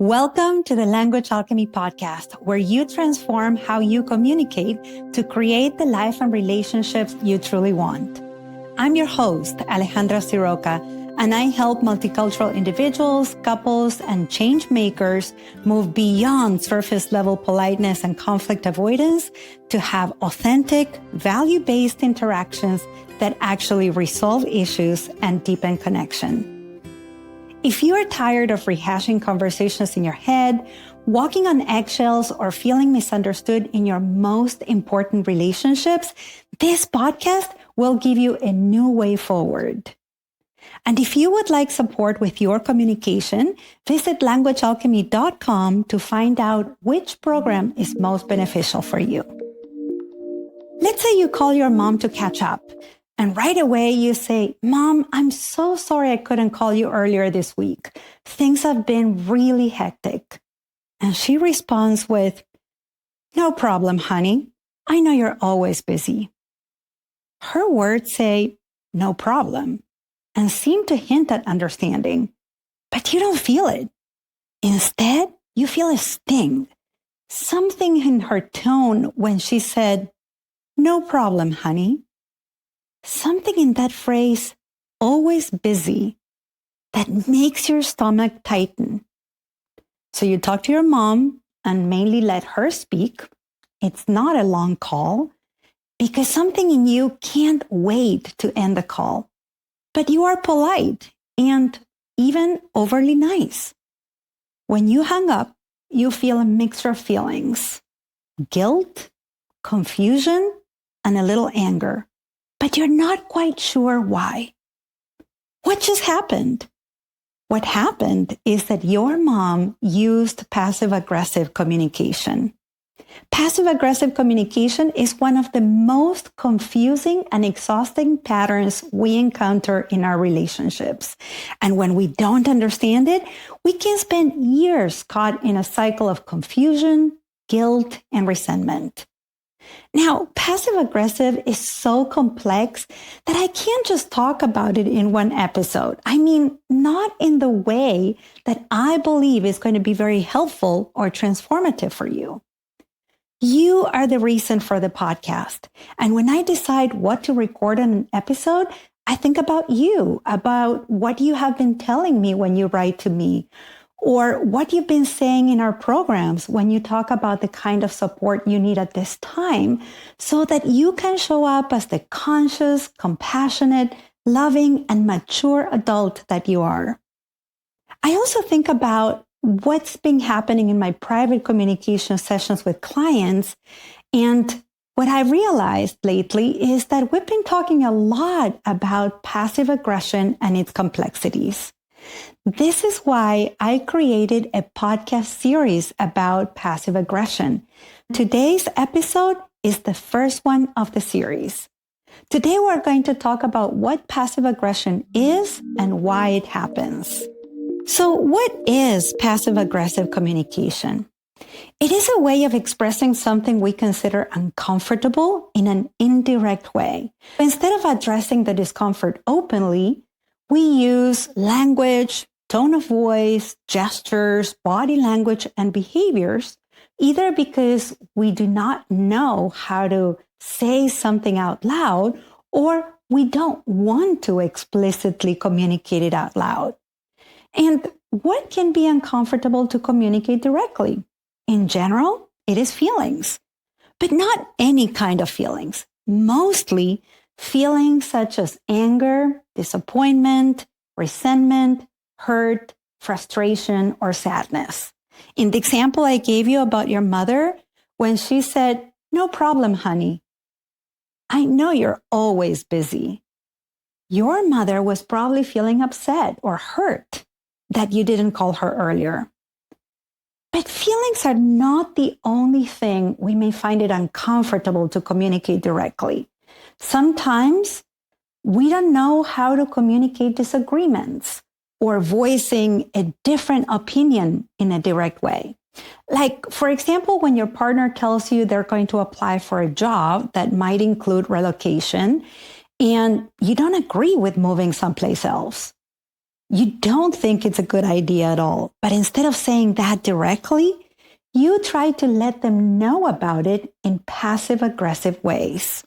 Welcome to the Language Alchemy Podcast, where you transform how you communicate to create the life and relationships you truly want. I'm your host, Alejandra Siroka, and I help multicultural individuals, couples, and change makers move beyond surface level politeness and conflict avoidance to have authentic, value-based interactions that actually resolve issues and deepen connection. If you are tired of rehashing conversations in your head, walking on eggshells, or feeling misunderstood in your most important relationships, this podcast will give you a new way forward. And if you would like support with your communication, visit languagealchemy.com to find out which program is most beneficial for you. Let's say you call your mom to catch up. And right away you say, "Mom, I'm so sorry I couldn't call you earlier this week. Things have been really hectic." And she responds with, "No problem, honey. I know you're always busy." Her words say, "No problem," and seem to hint at understanding, but you don't feel it. Instead, you feel a sting, something in her tone when she said, "No problem, honey." Something in that phrase, "always busy," that makes your stomach tighten. So you talk to your mom and mainly let her speak. It's not a long call because something in you can't wait to end the call. But you are polite and even overly nice. When you hang up, you feel a mixture of feelings: guilt, confusion, and a little anger. But you're not quite sure why. What just happened? What happened is that your mom used passive-aggressive communication. Passive-aggressive communication is one of the most confusing and exhausting patterns we encounter in our relationships. And when we don't understand it, we can spend years caught in a cycle of confusion, guilt, and resentment. Now, passive-aggressive is so complex that I can't just talk about it in one episode. I mean, not in the way that I believe is going to be very helpful or transformative for you. You are the reason for the podcast. And when I decide what to record in an episode, I think about you, about what you have been telling me when you write to me, or what you've been saying in our programs when you talk about the kind of support you need at this time, so that you can show up as the conscious, compassionate, loving, and mature adult that you are. I also think about what's been happening in my private communication sessions with clients. And what I realized lately is that we've been talking a lot about passive aggression and its complexities. This is why I created a podcast series about passive aggression. Today's episode is the first one of the series. Today, we're going to talk about what passive aggression is and why it happens. So, what is passive aggressive communication? It is a way of expressing something we consider uncomfortable in an indirect way. Instead of addressing the discomfort openly, we use language, tone of voice, gestures, body language, and behaviors, either because we do not know how to say something out loud, or we don't want to explicitly communicate it out loud. And what can be uncomfortable to communicate directly? In general, it is feelings, but not any kind of feelings. Mostly feelings such as anger, disappointment, resentment, hurt, frustration, or sadness. In the example I gave you about your mother, when she said, "No problem, honey. I know you're always busy." Your mother was probably feeling upset or hurt that you didn't call her earlier. But feelings are not the only thing we may find it uncomfortable to communicate directly. Sometimes we don't know how to communicate disagreements or voicing a different opinion in a direct way. Like, for example, when your partner tells you they're going to apply for a job that might include relocation and you don't agree with moving someplace else. You don't think it's a good idea at all, but instead of saying that directly, you try to let them know about it in passive-aggressive ways.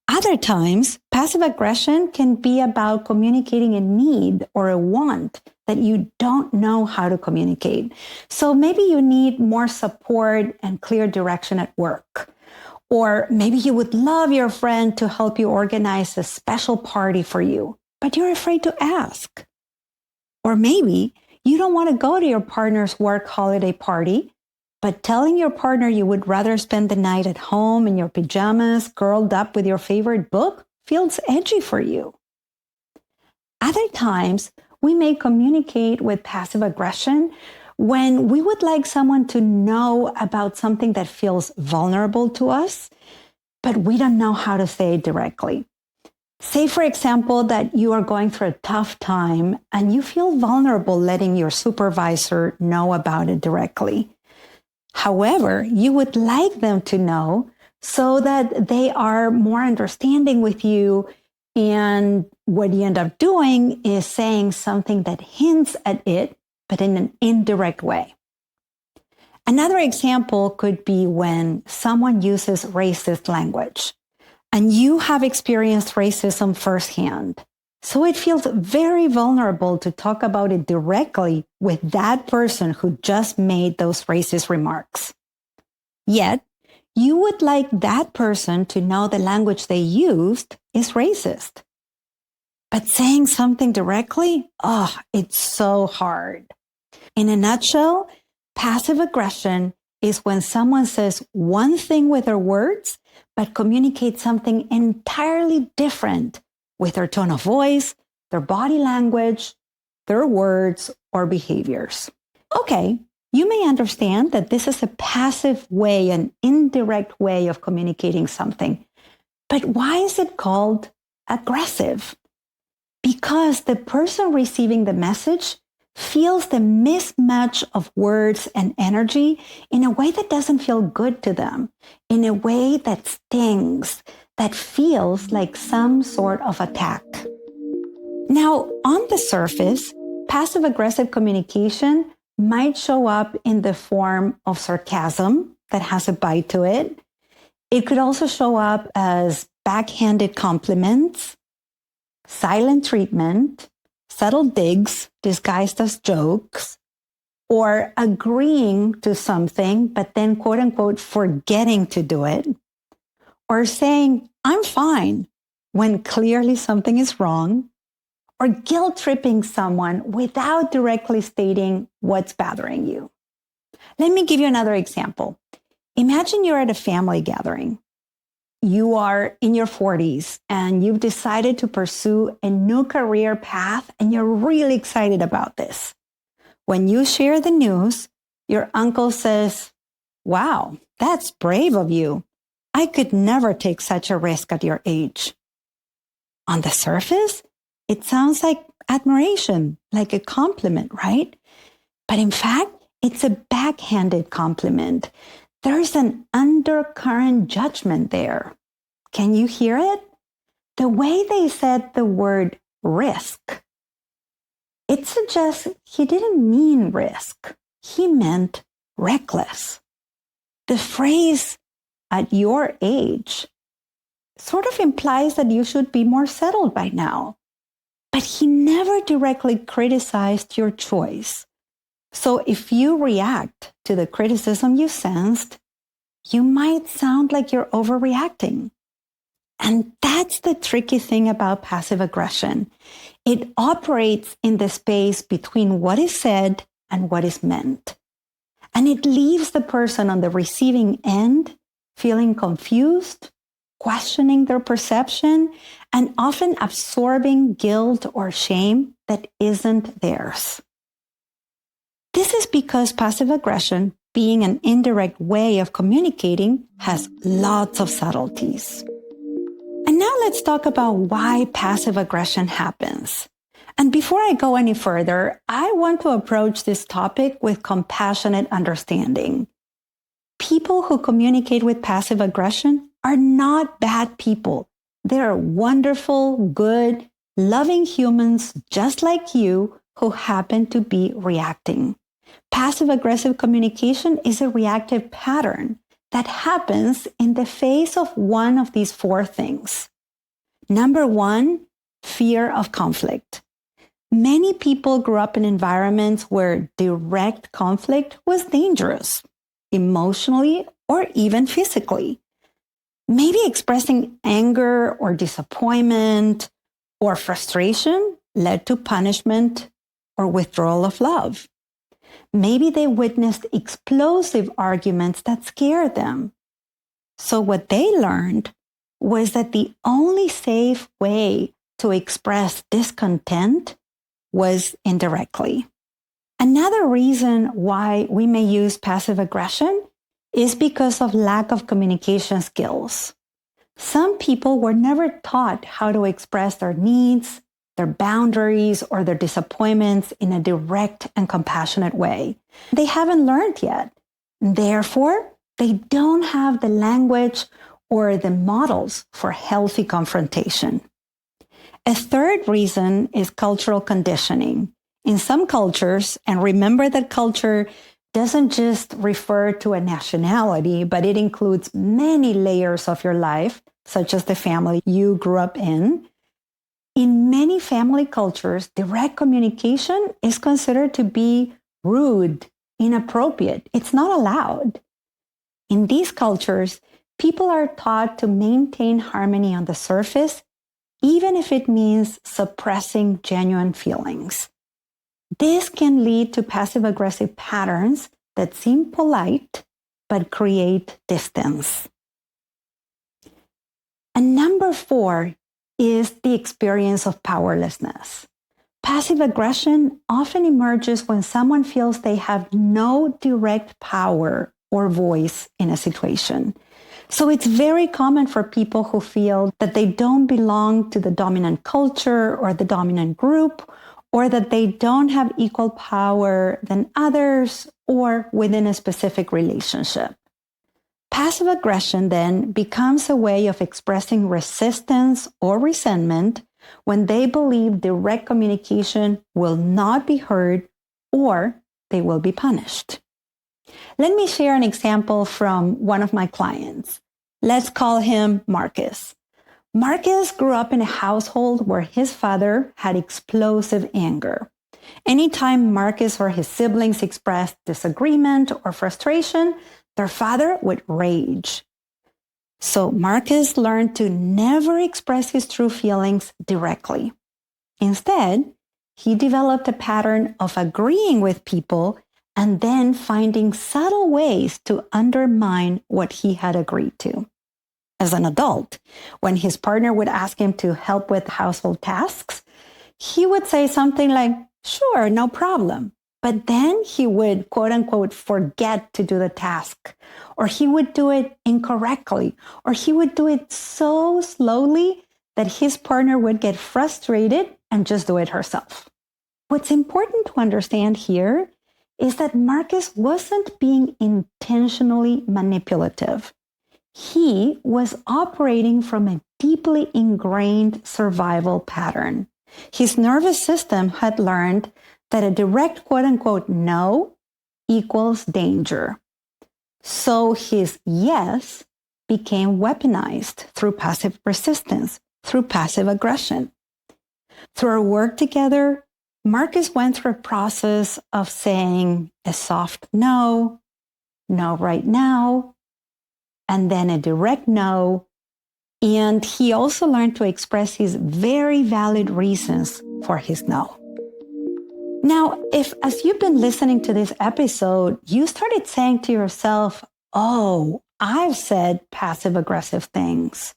Other times, passive aggression can be about communicating a need or a want that you don't know how to communicate. So maybe you need more support and clear direction at work. Or maybe you would love your friend to help you organize a special party for you, but you're afraid to ask. Or maybe you don't want to go to your partner's work holiday party, but telling your partner you would rather spend the night at home in your pajamas, curled up with your favorite book, feels edgy for you. Other times, we may communicate with passive aggression when we would like someone to know about something that feels vulnerable to us, but we don't know how to say it directly. Say, for example, that you are going through a tough time and you feel vulnerable letting your supervisor know about it directly. However, you would like them to know so that they are more understanding with you. And what you end up doing is saying something that hints at it, but in an indirect way. Another example could be when someone uses racist language and you have experienced racism firsthand. So it feels very vulnerable to talk about it directly with that person who just made those racist remarks. Yet, you would like that person to know the language they used is racist. But saying something directly, it's so hard. In a nutshell, passive aggression is when someone says one thing with their words, but communicates something entirely different with their tone of voice, their body language, their words, or behaviors. Okay, you may understand that this is a passive way, an indirect way of communicating something. But why is it called aggressive? Because the person receiving the message feels the mismatch of words and energy in a way that doesn't feel good to them, in a way that stings, that feels like some sort of attack. Now, on the surface, passive-aggressive communication might show up in the form of sarcasm that has a bite to it. It could also show up as backhanded compliments, silent treatment, subtle digs disguised as jokes, or agreeing to something, but then quote unquote forgetting to do it, or saying, I'm fine, when clearly something is wrong, or guilt tripping someone without directly stating what's bothering you. Let me give you another example. Imagine you're at a family gathering. You are in your 40s and you've decided to pursue a new career path and you're really excited about this. When you share the news, your uncle says, wow, that's brave of you. I could never take such a risk at your age. On the surface, it sounds like admiration, like a compliment, right? But in fact, it's a backhanded compliment. There's an undercurrent judgment there. Can you hear it? The way they said the word risk, it suggests he didn't mean risk. He meant reckless. The phrase, at your age, sort of implies that you should be more settled by now. But he never directly criticized your choice. So if you react to the criticism you sensed, you might sound like you're overreacting. And that's the tricky thing about passive aggression. It operates in the space between what is said and what is meant. And it leaves the person on the receiving end feeling confused, questioning their perception, and often absorbing guilt or shame that isn't theirs. This is because passive aggression, being an indirect way of communicating, has lots of subtleties. And now let's talk about why passive aggression happens. And before I go any further, I want to approach this topic with compassionate understanding. People who communicate with passive aggression are not bad people. They're wonderful, good, loving humans just like you who happen to be reacting. Passive-aggressive communication is a reactive pattern that happens in the face of one of these four things. Number one, fear of conflict. Many people grew up in environments where direct conflict was dangerous, emotionally or even physically. Maybe expressing anger or disappointment or frustration led to punishment or withdrawal of love. Maybe they witnessed explosive arguments that scared them. So what they learned was that the only safe way to express discontent was indirectly. Another reason why we may use passive aggression is because of lack of communication skills. Some people were never taught how to express their needs, their boundaries, or their disappointments in a direct and compassionate way. They haven't learned yet. Therefore, they don't have the language or the models for healthy confrontation. A third reason is cultural conditioning. In some cultures, and remember that culture doesn't just refer to a nationality, but it includes many layers of your life, such as the family you grew up in. In many family cultures, direct communication is considered to be rude, inappropriate. It's not allowed. In these cultures, people are taught to maintain harmony on the surface, even if it means suppressing genuine feelings. This can lead to passive-aggressive patterns that seem polite but create distance. And number four is the experience of powerlessness. Passive aggression often emerges when someone feels they have no direct power or voice in a situation. So it's very common for people who feel that they don't belong to the dominant culture or the dominant group, or that they don't have equal power than others or within a specific relationship. Passive aggression then becomes a way of expressing resistance or resentment when they believe direct communication will not be heard or they will be punished. Let me share an example from one of my clients. Let's call him Marcus. Marcus grew up in a household where his father had explosive anger. Anytime Marcus or his siblings expressed disagreement or frustration, their father would rage. So Marcus learned to never express his true feelings directly. Instead, he developed a pattern of agreeing with people and then finding subtle ways to undermine what he had agreed to. As an adult, when his partner would ask him to help with household tasks, he would say something like, "Sure, no problem." But then he would, quote unquote, forget to do the task, or he would do it incorrectly, or he would do it so slowly that his partner would get frustrated and just do it herself. What's important to understand here is that Marcus wasn't being intentionally manipulative. He was operating from a deeply ingrained survival pattern. His nervous system had learned that a direct quote-unquote no equals danger. So his yes became weaponized through passive resistance, through passive aggression. Through our work together, Marcus went through a process of saying a soft no, no right now, and then a direct no. And he also learned to express his very valid reasons for his no. Now, if as you've been listening to this episode, you started saying to yourself, "Oh, I've said passive aggressive things,"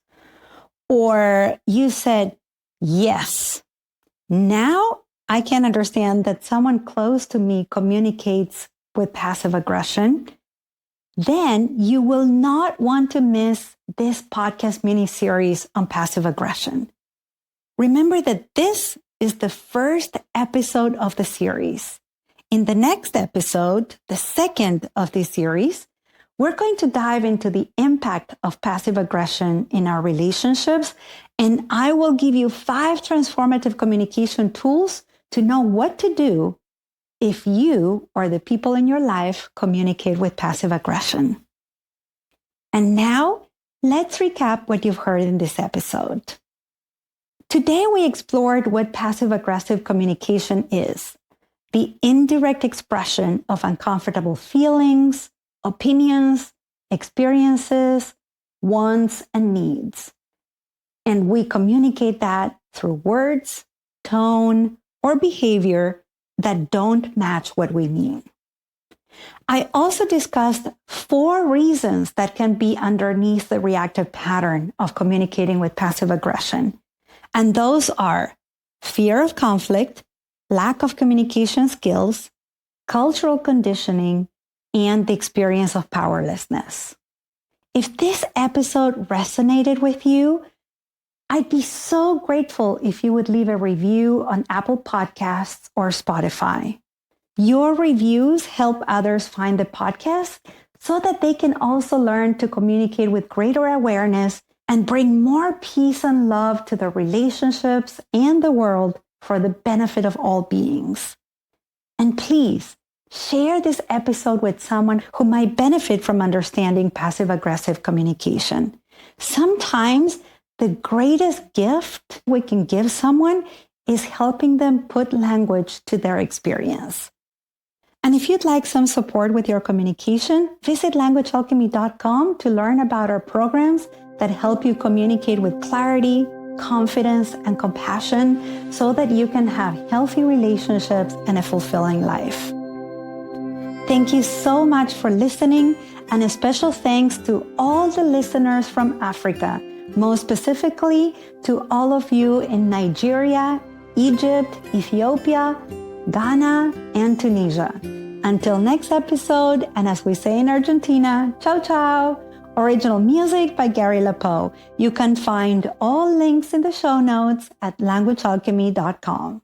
or you said, "Yes, now I can understand that someone close to me communicates with passive aggression," then you will not want to miss this podcast mini-series on passive aggression. Remember that this is the first episode of the series. In the next episode, the second of this series, we're going to dive into the impact of passive aggression in our relationships, and I will give you 5 transformative communication tools to know what to do if you or the people in your life communicate with passive aggression. And now, let's recap what you've heard in this episode. Today, we explored what passive-aggressive communication is, the indirect expression of uncomfortable feelings, opinions, experiences, wants, and needs. And we communicate that through words, tone, or behavior that don't match what we mean. I also discussed 4 reasons that can be underneath the reactive pattern of communicating with passive aggression. And those are fear of conflict, lack of communication skills, cultural conditioning, and the experience of powerlessness. If this episode resonated with you, I'd be so grateful if you would leave a review on Apple Podcasts or Spotify. Your reviews help others find the podcast so that they can also learn to communicate with greater awareness and bring more peace and love to their relationships and the world for the benefit of all beings. And please, share this episode with someone who might benefit from understanding passive-aggressive communication. Sometimes the greatest gift we can give someone is helping them put language to their experience. And if you'd like some support with your communication, visit languagealchemy.com to learn about our programs that help you communicate with clarity, confidence, and compassion so that you can have healthy relationships and a fulfilling life. Thank you so much for listening, and a special thanks to all the listeners from Africa, most specifically to all of you in Nigeria, Egypt, Ethiopia, Ghana, and Tunisia. Until next episode, and as we say in Argentina, ciao ciao! Original music by Gary LaPoe. You can find all links in the show notes at languagealchemy.com.